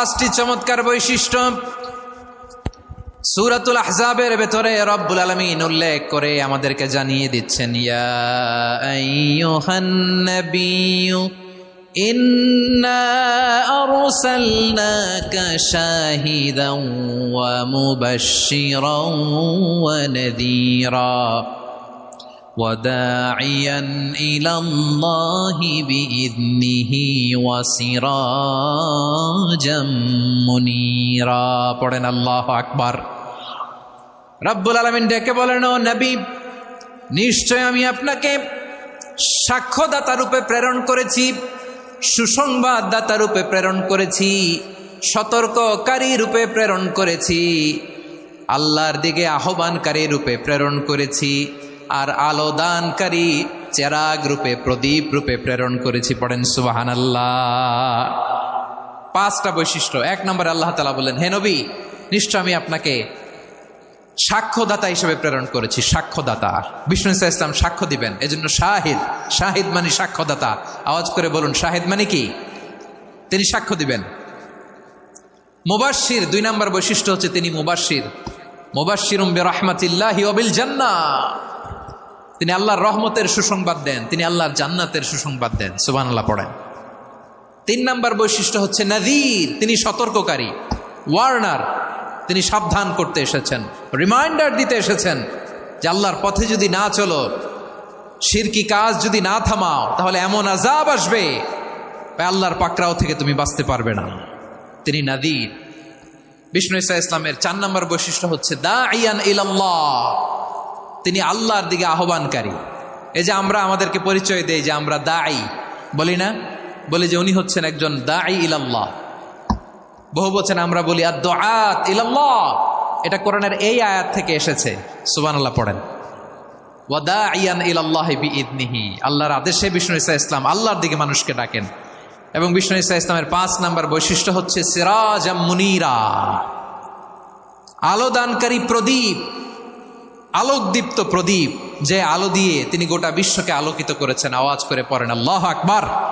পাঁচটি চমৎকার বৈশিষ্ট্য সূরাতুল আহজাবের ভেতরে রব্বুল আলামিন উল্লেখ করে আমাদেরকে জানিয়ে দিচ্ছেন, ইয়া আইয়ুহান নাবিয়্যু ইন্না আরসালনাকা শাহিদান ওয়া মুবাশশিরান ওয়া নাযীরা وَدَاعِيًا إِلَى اللَّهِ بِإِذْنِهِ وَسِرَاجًا مُنِيرًا পড়েন আল্লাহু আকবার। রব্বুল আলামিন ডেকে বলেন, ও নবী, নিশ্চয় আমি আপনাকে সাক্ষ্যদাতা রূপে প্রেরণ করেছি, সুসংবাদদাতা রূপে প্রেরণ করেছি, সতর্ককারী রূপে প্রেরণ করেছি, আল্লাহর দিকে আহ্বানকারী রূপে প্রেরণ করেছি, আর আলো দানকারী চেরাগ রূপে, প্রদীপ রূপে প্রেরণ করেছি। পড়েন সুবহানাল্লাহ। পাঁচটা বৈশিষ্ট্য। এক নম্বরে আল্লাহ তাআলা বললেন, হে নবী, নিশ্চয় আমি আপনাকে সাক্ষ্যদাতা হিসেবে প্রেরণ করেছি। সাক্ষ্যদাতা, বিষ্ণু ইসা ইসলাম সাক্ষ্য দিবেন, এজন্য শাহিদ। শাহিদ মানে সাক্ষ্যদাতা। আওয়াজ করে বলুন, শাহিদ মানে কি? তিনি সাক্ষ্য দিবেন। মুবাশশির, দুই নম্বর বৈশিষ্ট্য হচ্ছে তিনি মুবাশশির। মুবাশশিরুম বিরাহমাতিল্লাহি ওয়া বিল জান্নাহ, তিনি আল্লাহর রহমতের সুসংবাদ দেন, তিনি আল্লাহর জান্নাতের সুসংবাদ দেন। সুবহানাল্লাহ পড়েন। তিন নম্বর বৈশিষ্ট্য হচ্ছে নাযীর, তিনি সতর্ককারী, ওয়ার্নার, তিনি সাবধান করতে এসেছেন, রিমাইন্ডার দিতে এসেছেন যে আল্লাহর পথে যদি না চলো, শিরকি কাজ যদি না থামাও, তাহলে এমন আযাব আসবে আল্লাহর পাকড়াও থেকে তুমি বাঁচতে পারবে না। তিনি নাযীর। বিষ্ণু ইসা ইসলামের চার নম্বর বৈশিষ্ট্য হচ্ছে দাঈয়ান ইলাল্লাহ, তিনি আল্লাহর দিকে আহ্বানকারী। এই যে আমরা আমাদেরকে পরিচয় দেই যে আমরা দাঈ, বলি না? বলি যে উনি হচ্ছেন একজন দাঈ ইলাল্লাহ। বহু বচন আমরা বলি আদ-দুআত ইলাল্লাহ, এটা কোরআনের এই আয়াত থেকে এসেছে। সুবহানাল্লাহ পড়েন। ওয়া দাঈয়ান ইলাল্লাহি বিইذনিহি, আল্লাহর আদেশে বিষ্ণু ইসা ইসলাম আল্লাহর দিকে মানুষকে ডাকেন। এবং বিষ্ণু ইসা ইসলামের পাঁচ নম্বর বৈশিষ্ট্য হচ্ছে সিরাজাম মুনীরা, আলো দানকারী প্রদীপ, আলোকদীপ্ত প্রদীপ, যে আলো দিয়ে তিনি গোটা বিশ্বকে আলোকিত করেছেন। আওয়াজ করে পড়েন আল্লাহু আকবার।